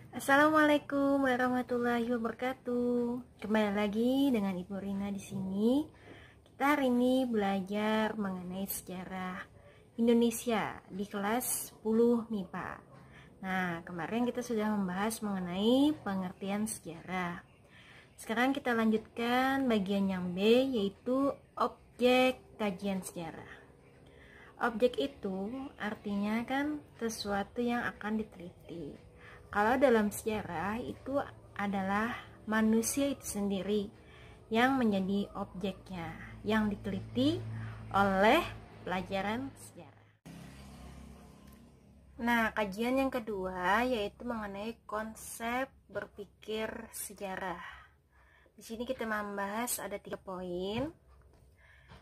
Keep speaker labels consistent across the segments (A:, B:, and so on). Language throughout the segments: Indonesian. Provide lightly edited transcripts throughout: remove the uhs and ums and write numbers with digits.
A: Assalamualaikum warahmatullahi wabarakatuh. Kembali lagi dengan Ibu Rina di sini. Kita hari ini belajar mengenai sejarah Indonesia di kelas 10 MIPA. Nah, kemarin kita sudah membahas mengenai pengertian sejarah. Sekarang kita lanjutkan bagian yang B, yaitu objek kajian sejarah. Objek itu artinya kan sesuatu yang akan diteliti. Kalau dalam sejarah itu adalah manusia itu sendiri yang menjadi objeknya, yang diteliti oleh pelajaran sejarah. Nah, kajian yang kedua yaitu mengenai konsep berpikir sejarah. Di sini kita membahas ada 3 poin.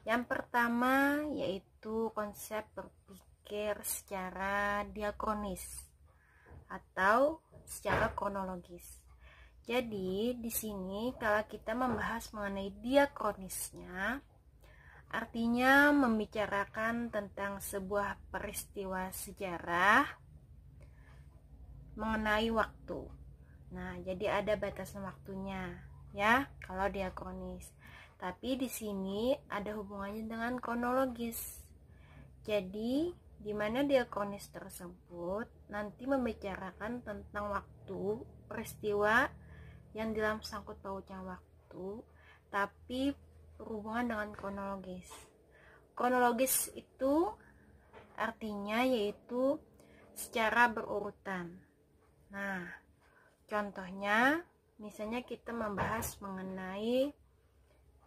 A: Yang pertama yaitu konsep berpikir secara diakronis atau secara kronologis. Jadi di sini kalau kita membahas mengenai diakronisnya, artinya membicarakan tentang sebuah peristiwa sejarah mengenai waktu. Nah, jadi ada batasan waktunya ya kalau diakronis. Tapi di sini ada hubungannya dengan kronologis. Jadi, di mana diakronis tersebut nanti membicarakan tentang waktu, peristiwa yang dalam sangkut pautnya waktu, tapi berhubungan dengan kronologis. Kronologis itu artinya yaitu secara berurutan. Nah, contohnya misalnya kita membahas mengenai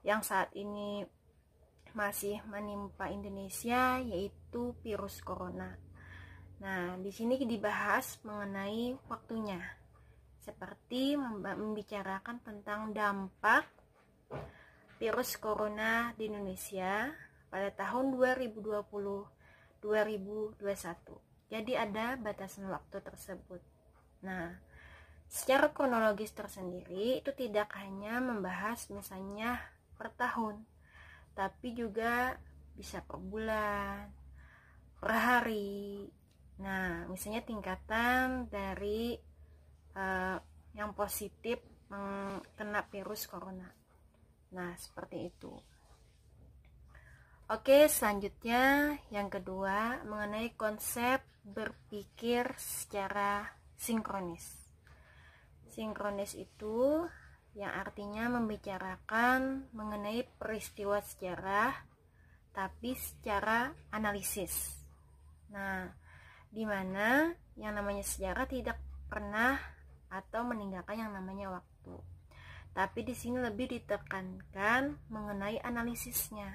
A: yang saat ini masih menimpa Indonesia yaitu virus corona. Nah, di sini dibahas mengenai waktunya. Seperti membicarakan tentang dampak virus corona di Indonesia pada tahun 2020-2021. Jadi ada batasan waktu tersebut. Nah, secara kronologis tersendiri itu tidak hanya membahas misalnya per tahun, tapi juga bisa per bulan, per hari. Nah, misalnya tingkatan dari yang positif kena virus corona. Nah, seperti itu. Oke, selanjutnya yang kedua mengenai konsep berpikir secara sinkronis. Sinkronis itu yang artinya membicarakan mengenai peristiwa sejarah tapi secara analisis. Nah, di mana yang namanya sejarah tidak pernah atau meninggalkan yang namanya waktu. Tapi di sini lebih ditekankan mengenai analisisnya.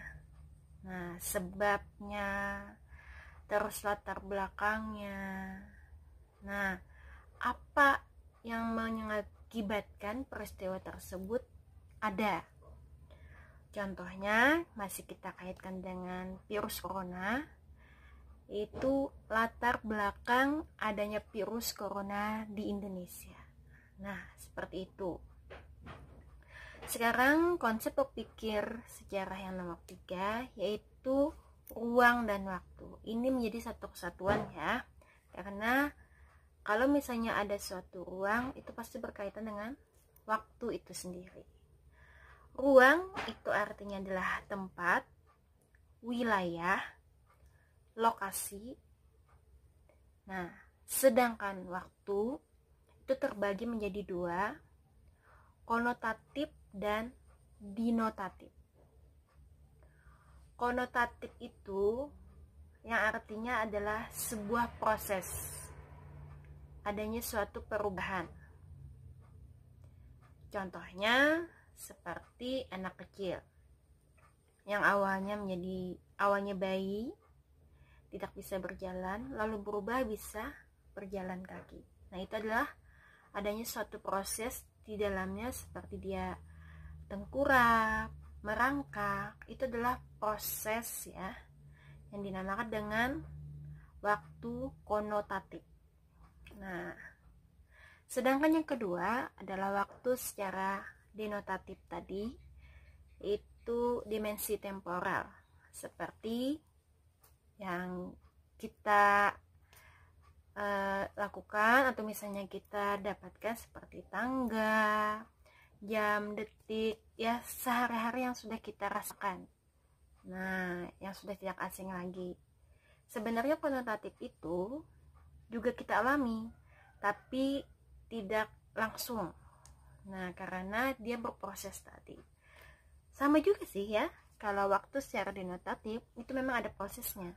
A: Nah, sebabnya, terus latar belakangnya. Nah, apa yang mengakibatkan peristiwa tersebut ada. Contohnya masih kita kaitkan dengan virus corona, itu latar belakang adanya virus corona di Indonesia. Nah, seperti itu. Sekarang konsep berpikir sejarah yang nomor 3 yaitu ruang dan waktu. Ini menjadi satu kesatuan ya, karena kalau misalnya ada suatu ruang itu pasti berkaitan dengan waktu itu sendiri. Ruang itu artinya adalah tempat, wilayah, lokasi. Nah, sedangkan waktu itu terbagi menjadi 2, konotatif dan denotatif. Konotatif itu yang artinya adalah sebuah proses, adanya suatu perubahan. Contohnya seperti anak kecil yang awalnya bayi, tidak bisa berjalan, lalu berubah bisa berjalan kaki. Nah, itu adalah adanya suatu proses di dalamnya, seperti dia tengkurap, merangkak. Itu adalah proses ya yang dinamakan dengan waktu konotatif. Nah, sedangkan yang kedua adalah waktu secara denotatif tadi, itu dimensi temporal, seperti yang kita lakukan, atau misalnya kita dapatkan seperti tangga, jam, detik, ya sehari-hari yang sudah kita rasakan. Nah, yang sudah tidak asing lagi. Sebenarnya konotatif itu juga kita alami, tapi tidak langsung. Nah, karena dia berproses tadi. Sama juga sih ya, kalau waktu secara denotatif itu memang ada prosesnya,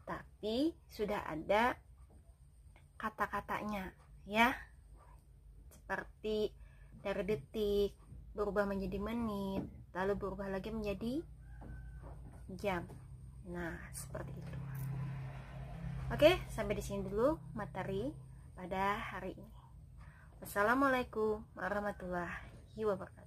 A: tapi sudah ada kata-katanya ya, seperti dari detik berubah menjadi menit, lalu berubah lagi menjadi jam. Nah, seperti itu. Oke, sampai di sini dulu materi pada hari ini. Wassalamualaikum warahmatullahi wabarakatuh.